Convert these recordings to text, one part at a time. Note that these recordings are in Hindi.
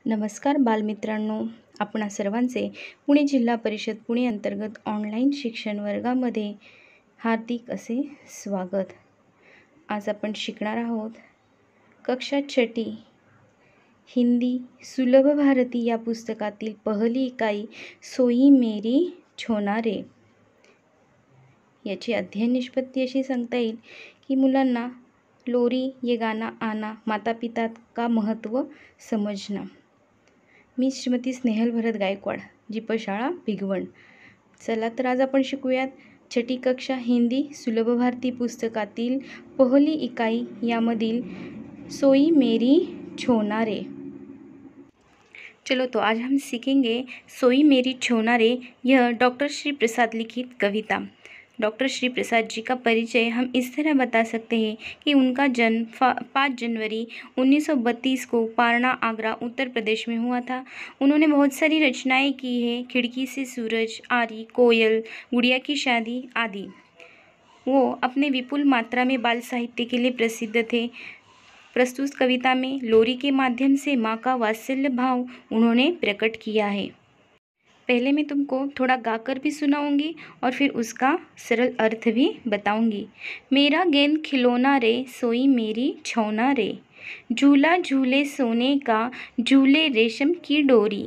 नमस्कार बालमित्रांनो, आपणा सर्वांचे पुणे जिल्हा परिषद पुणे अंतर्गत ऑनलाईन शिक्षण वर्गामध्ये हार्दिक असे स्वागत. आज आपण शिकणार आहोत कक्षा छठी हिंदी सुलभ भारती या पुस्तकातील पहिली इकाई सोई मेरी छोनारे. याची अध्ययन निष्पत्ती अशी सांगता येईल की मुलांना लोरी ये गाना आना माता पिता का महत्त्व समजना. मी श्रीमती स्नेहल भरत गायकवाड, जीप शाळा भिगवण. चला तर आज आपण शिकूयात छठी कक्षा हिंदी सुलभ भारती पुस्तकातील पहिली इकाई यामधील सोई मेरी छोनारे. चलो तो आज हम सीखेंगे सोई मेरी छोनारे. यह डॉक्टर श्री प्रसाद लिखित कविता. डॉक्टर श्री प्रसाद जी का परिचय हम इस तरह बता सकते हैं कि उनका जन्म 5 जनवरी 1932 को पारना, आगरा, उत्तर प्रदेश में हुआ था. उन्होंने बहुत सारी रचनाएं की हैं, खिड़की से सूरज, आरी, कोयल, गुड़िया की शादी आदि. वो अपने विपुल मात्रा में बाल साहित्य के लिए प्रसिद्ध थे. प्रस्तुत कविता में लोरी के माध्यम से माँ का वात्सल्य भाव उन्होंने प्रकट किया है. पहले मैं तुमको थोड़ा गाकर भी सुनाऊंगी और फिर उसका सरल अर्थ भी बताऊंगी. मेरा गेंद खिलौना रे, सोई मेरी छौना रे. झूला झूले सोने का, झूले रेशम की डोरी.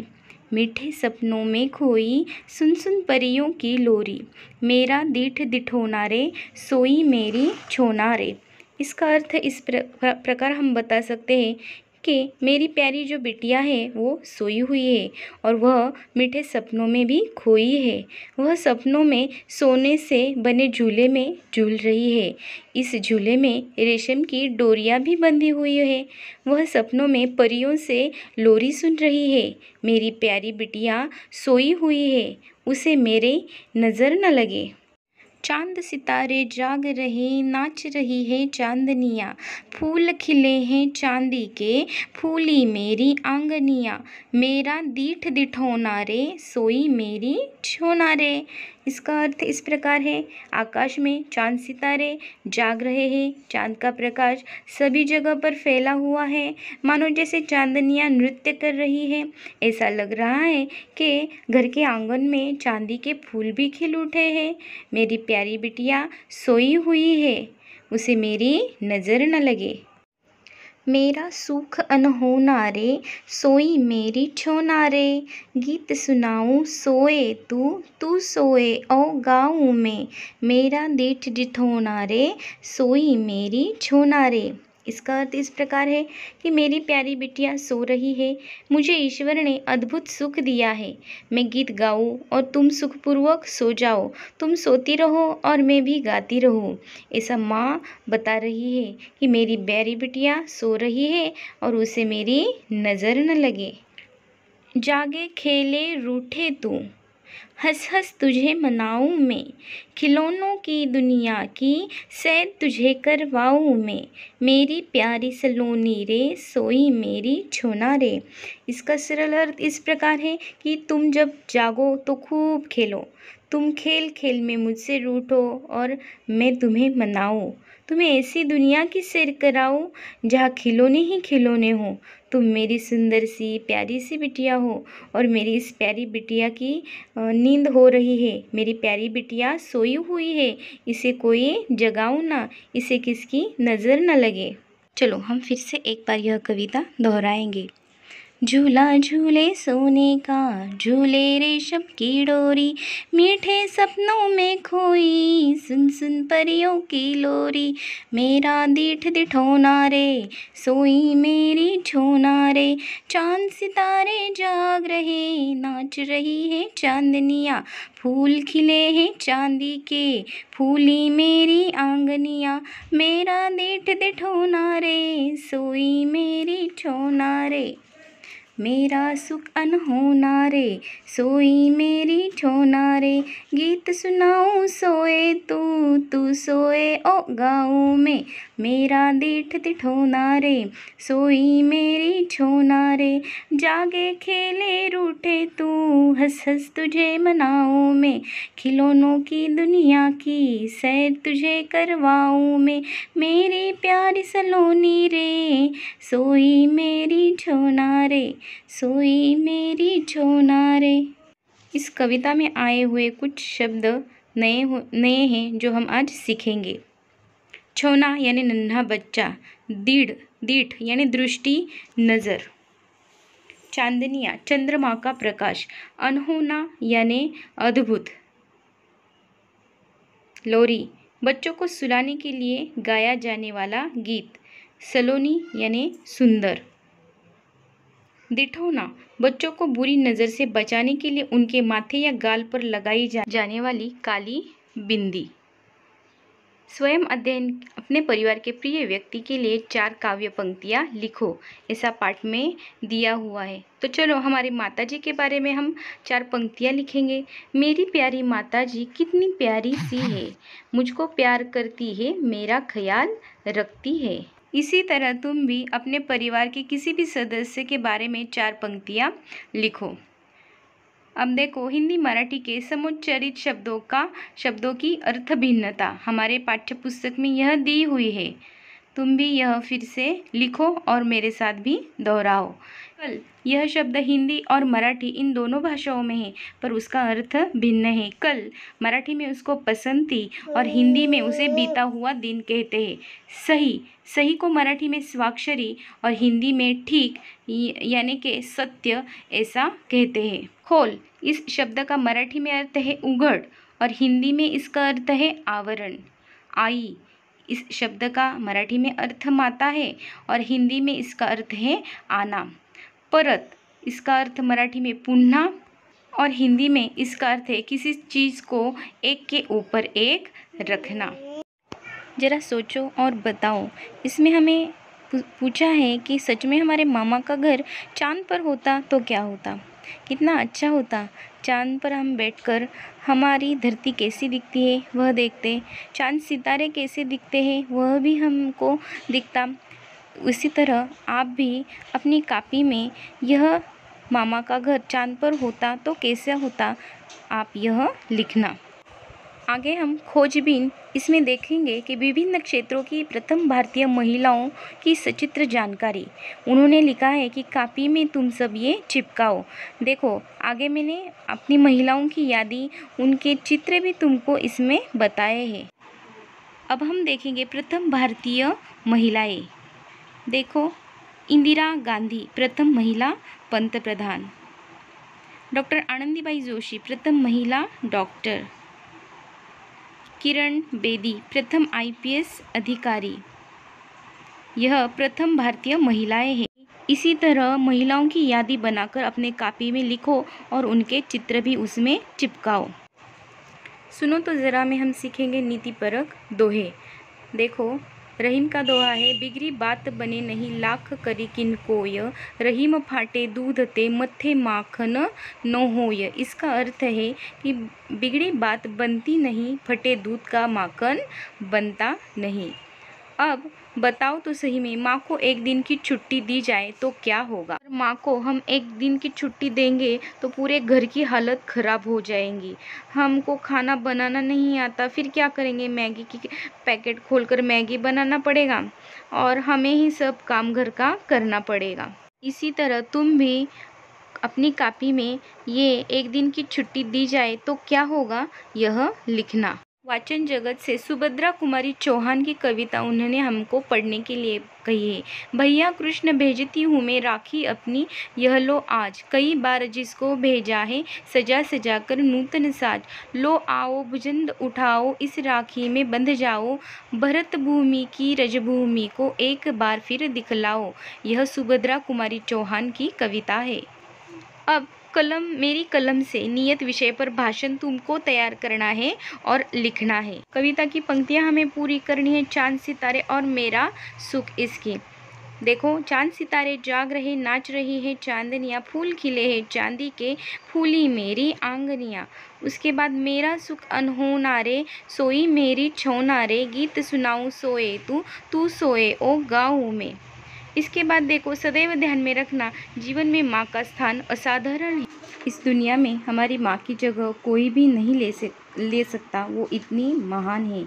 मीठे सपनों में खोई, सुन सुन परियों की लोरी. मेरा दीठ दिठोना रे, सोई मेरी छोना रे. इसका अर्थ इस प्रकार हम बता सकते हैं कि मेरी प्यारी जो बिटिया है वो सोई हुई है और वह मीठे सपनों में भी खोई है. वह सपनों में सोने से बने झूले में झूल रही है. इस झूले में रेशम की डोरियां भी बंधी हुई है. वह सपनों में परियों से लोरी सुन रही है. मेरी प्यारी बिटिया सोई हुई है, उसे मेरे नज़र न लगे. चांद सितारे जाग रहे, नाच रही है चांदनियाँ. फूल खिले हैं चांदी के, फूली मेरी आंगनियाँ. मेरा दीठ दिठौना रे, सोई मेरी छोना रे. इसका अर्थ इस प्रकार है. आकाश में चांद सितारे जाग रहे हैं. चांद का प्रकाश सभी जगह पर फैला हुआ है, मानो जैसे चांदनियाँ नृत्य कर रही है. ऐसा लग रहा है कि घर के आंगन में चांदी के फूल भी खिल उठे हैं. मेरी प्यारी बिटिया सोई हुई है, उसे मेरी नज़र न लगे. मेरा सुख अनहोना रे, सोई मेरी छोना रे. गीत सुनाऊं सोए तू सोए ओ गाऊं में. मेरा दीठ दिठौना रे, सोई मेरी छोना रे. इसका अर्थ इस प्रकार है कि मेरी प्यारी बिटिया सो रही है. मुझे ईश्वर ने अद्भुत सुख दिया है. मैं गीत गाऊं और तुम सुखपूर्वक सो जाओ. तुम सोती रहो और मैं भी गाती रहूं. ऐसा माँ बता रही है कि मेरी प्यारी बिटिया सो रही है और उसे मेरी नज़र न लगे. जागे खेले रूठे तू, हंस हंस तुझे मनाऊं मैं. खिलौनों की दुनिया की सैर तुझे करवाऊं मैं. मेरी प्यारी सलोनी रे, सोई मेरी छोना रे. इसका सरल अर्थ इस प्रकार है कि तुम जब जागो तो खूब खेलो. तुम खेल खेल में मुझसे रूठो और मैं तुम्हें मनाऊं. तुम्हें ऐसी दुनिया की सैर कराऊं जहाँ खिलौने ही खिलौने हों. तुम मेरी सुंदर सी प्यारी सी बिटिया हो और मेरी इस प्यारी बिटिया की नींद हो रही है. मेरी प्यारी बिटिया सोई हुई है, इसे कोई जगाओ ना, इसे किसकी नज़र न लगे. चलो हम फिर से एक बार यह कविता दोहराएंगे. झूला झूले सोने का, झूले रेशम की डोरी. मीठे सपनों में खोई, सुन सुन परियों की लोरी. मेरा दीठ दिठौना रे, सोई मेरी छोना रे. चांद सितारे जाग रहे, नाच रही है चांदनियाँ. फूल खिले हैं चांदी के, फूली मेरी आंगनियाँ. मेरा दीठ दिठौना रे, सोई मेरी छोना रे. मेरा सुख अनहोना रे, सोई मेरी छोना रे. गीत सुनाऊं सोए तू सोए ओ गाऊं में. मेरा दीठ दिठौना रे, सोई मेरी छोना रे. जागे खेले रूठे तू, हंस हंस तुझे मनाऊं मैं. खिलौनों की दुनिया की सैर तुझे करवाऊं मैं. मेरी प्यारी सलोनी रे, सोई मेरी छोना रे. सोई मेरी छोना रे। इस कविता में आए हुए कुछ शब्द नए हैं जो हम आज सीखेंगे। छोना यानी नन्हा बच्चा, दीठ यानी दृष्टि, नज़र। चांदनिया चंद्रमा का प्रकाश, अनहोना यानी अद्भुत। लोरी बच्चों को सुलाने के लिए गाया जाने वाला गीत, सलोनी यानी सुंदर। दिठौना बच्चों को बुरी नज़र से बचाने के लिए उनके माथे या गाल पर लगाई जाने वाली काली बिंदी। स्वयं अध्ययन, अपने परिवार के प्रिय व्यक्ति के लिए 4 काव्य पंक्तियाँ लिखो, ऐसा पाठ में दिया हुआ है। तो चलो हमारी माताजी के बारे में हम 4 पंक्तियाँ लिखेंगे। मेरी प्यारी माताजी कितनी प्यारी सी है, मुझको प्यार करती है, मेरा ख्याल रखती है। इसी तरह तुम भी अपने परिवार के किसी भी सदस्य के बारे में 4 पंक्तियाँ लिखो। अब देखो हिंदी मराठी के समुच्चरित शब्दों की अर्थ भिन्नता हमारे पाठ्य पुस्तक में यह दी हुई है। तुम भी यह फिर से लिखो और मेरे साथ भी दोहराओ। कल यह शब्द हिंदी और मराठी इन दोनों भाषाओं में है, पर उसका अर्थ भिन्न है। कल मराठी में उसको पसंती और हिंदी में उसे बीता हुआ दिन कहते हैं। सही को मराठी में स्वाक्षरी और हिंदी में ठीक यानी कि सत्य ऐसा कहते हैं। खोल इस शब्द का मराठी में अर्थ है उघड़ और हिंदी में इसका अर्थ है आवरण। आई इस शब्द का मराठी में अर्थ माता है और हिंदी में इसका अर्थ है आना। परत इसका अर्थ मराठी में पुन्हा और हिंदी में इसका अर्थ है किसी चीज़ को एक के ऊपर एक रखना। जरा सोचो और बताओ, इसमें हमें पूछा है कि सच में हमारे मामा का घर चांद पर होता तो क्या होता, कितना अच्छा होता। चांद पर हम बैठकर हमारी धरती कैसी दिखती है वह देखते, चांद सितारे कैसे दिखते हैं वह भी हमको दिखता। उसी तरह आप भी अपनी कॉपी में यह मामा का घर चांद पर होता तो कैसा होता, आप यह लिखना। आगे हम खोजबीन इसमें देखेंगे कि विभिन्न क्षेत्रों की प्रथम भारतीय महिलाओं की सचित्र जानकारी। उन्होंने लिखा है कि कॉपी में तुम सब ये चिपकाओ। देखो आगे मैंने अपनी महिलाओं की यादी, उनके चित्र भी तुमको इसमें बताए हैं। अब हम देखेंगे प्रथम भारतीय महिलाएं। देखो इंदिरा गांधी प्रथम महिला पंतप्रधान, डॉक्टर आनंदीबाई जोशी प्रथम महिला डॉक्टर, किरण बेदी प्रथम IPS अधिकारी। यह प्रथम भारतीय महिलाएं हैं। इसी तरह महिलाओं की यादी बनाकर अपने कॉपी में लिखो और उनके चित्र भी उसमें चिपकाओ। सुनो तो ज़रा में हम सीखेंगे नीतिपरक दोहे। देखो रहीम का दोहा है, बिगड़ी बात बने नहीं लाख करी किन कोय, रहीम फाटे दूध ते मत्थे माखन न होय। इसका अर्थ है कि बिगड़ी बात बनती नहीं, फटे दूध का माखन बनता नहीं। अब बताओ तो सही में माँ को एक दिन की छुट्टी दी जाए तो क्या होगा। माँ को हम एक दिन की छुट्टी देंगे तो पूरे घर की हालत ख़राब हो जाएंगी। हमको खाना बनाना नहीं आता, फिर क्या करेंगे, मैगी की पैकेट खोलकर मैगी बनाना पड़ेगा और हमें ही सब काम घर का करना पड़ेगा। इसी तरह तुम भी अपनी कॉपी में ये एक दिन की छुट्टी दी जाए तो क्या होगा यह लिखना। वाचन जगत से सुभद्रा कुमारी चौहान की कविता उन्होंने हमको पढ़ने के लिए कही है। भैया कृष्ण भेजती हूँ मैं राखी अपनी, यह लो आज, कई बार जिसको भेजा है सजा सजा कर नूतन साज। लो आओ भुजंग उठाओ इस राखी में बंध जाओ, भरत भूमि की रजभूमि को एक बार फिर दिखलाओ। यह सुभद्रा कुमारी चौहान की कविता है। अब मेरी कलम से नियत विषय पर भाषण तुमको तैयार करना है और लिखना है। कविता की पंक्तियां हमें पूरी करनी है। चांद सितारे और मेरा सुख इसकी। देखो चांद सितारे जाग रहे, नाच रही है चांदनियाँ, फूल खिले हैं चांदी के, फूली मेरी आंगनियाँ। उसके बाद मेरा सुख अनहोना रे, सोई मेरी छोना रे, गीत सुनाऊँ सोए तू सोए ओ गाँव में। इसके बाद देखो सदैव ध्यान में रखना, जीवन में माँ का स्थान असाधारण है। इस दुनिया में हमारी माँ की जगह कोई भी नहीं ले सकता, वो इतनी महान है।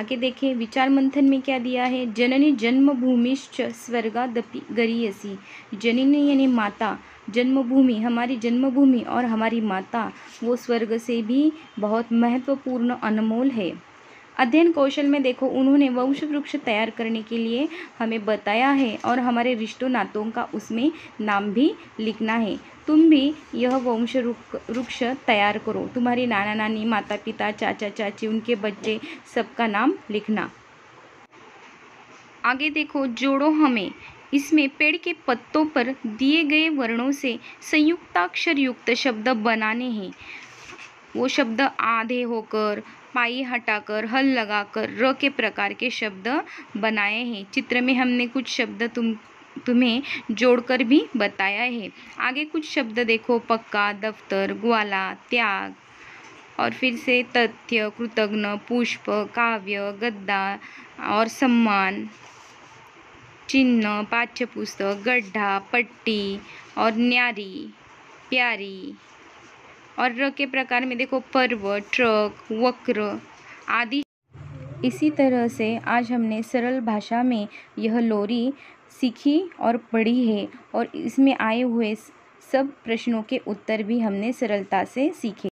आगे देखें विचार मंथन में क्या दिया है। जननी जन्मभूमिश्च स्वर्गादपि गरीयसी। जननी यानी माता, जन्मभूमि हमारी जन्मभूमि और हमारी माता वो स्वर्ग से भी बहुत महत्वपूर्ण अनमोल है। अध्ययन कौशल में देखो उन्होंने वंश वृक्ष तैयार करने के लिए हमें बताया है और हमारे रिश्तों नातों का उसमें नाम भी लिखना है। तुम भी यह वंश वृक्ष तैयार करो। तुम्हारी नाना नानी, माता पिता, चाचा चाची, उनके बच्चे, सबका नाम लिखना। आगे देखो जोड़ो हमें। इसमें पेड़ के पत्तों पर दिए गए वर्णों से संयुक्ताक्षर युक्त शब्द बनाने हैं। वो शब्द आधे होकर, पाई हटाकर, हल लगाकर र के प्रकार के शब्द बनाए हैं। चित्र में हमने कुछ शब्द तुम्हें जोड़कर भी बताया है। आगे कुछ शब्द देखो पक्का, दफ्तर, ग्वाला, त्याग और फिर से तथ्य, कृतघ्न, पुष्प, काव्य, गद्दा और सम्मान, चिन्ह, पाठ्यपुस्तक, गड्ढा, पट्टी और न्यारी, प्यारी। और र के प्रकार में देखो पर्व, ट्रक, वक्र आदि। इसी तरह से आज हमने सरल भाषा में यह लोरी सीखी और पढ़ी है और इसमें आए हुए सब प्रश्नों के उत्तर भी हमने सरलता से सीखे।